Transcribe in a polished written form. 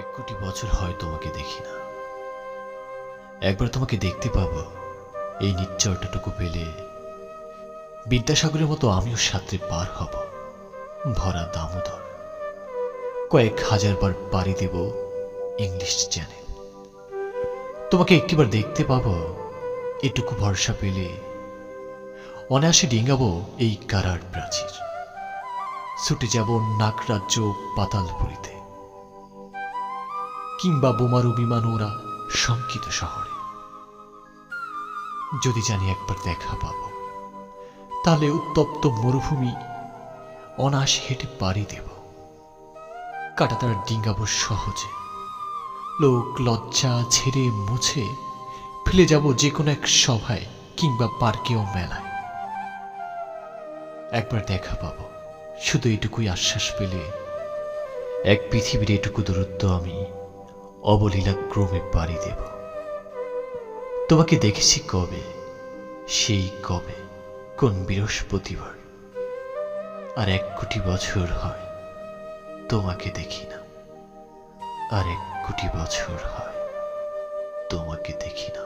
এক কোটি বছর হয় তোমাকে দেখি না। একবার তোমাকে দেখতে পাবো, এই নিশ্চয়টাটুকু পেলে বিদ্যাসাগরের মতো আমিও সাঁতরে পার হব ভরা দামোদর। কয়েক হাজার বার পাড়ি দেব ইংলিশ চ্যানেল। তোমাকে একটিবার দেখতে পাবো, এটুকু ভরসা পেলে অনায়াসে ডিঙ্গাবো এই কারার প্রাচীর। ছুটে যাব নাগরাজ্য পাতালপুরীতে, কিংবা বোমারু বিমান ওরা শঙ্কিত শহরে। যদি জানি একবার দেখা পাবো, তাহলে উত্তপ্ত মরুভূমি অনায়াসে হেঁটে পাড়ি দেব। কাঁটাতার ডিঙ্গাবো সহজে, লোক লজ্জা ঝেড়ে মুছে ফেলে যাব যে কোনো এক সভায় কিংবা পার্কে ও মেলায়। একবার দেখা পাবো, শুধু এটুকুই আশ্বাস পেলে এক পৃথিবীর এটুকু দূরত্ব আমি অবলীলা ক্রমে পাড়ি দেব। তোমাকে দেখেছি কবে, সেই কবে, কোন বৃহস্পতিবার। আর 1 কোটি বছর হয় তোমাকে দেখি না। আর 1 কোটি বছর হয় তোমাকে দেখি না।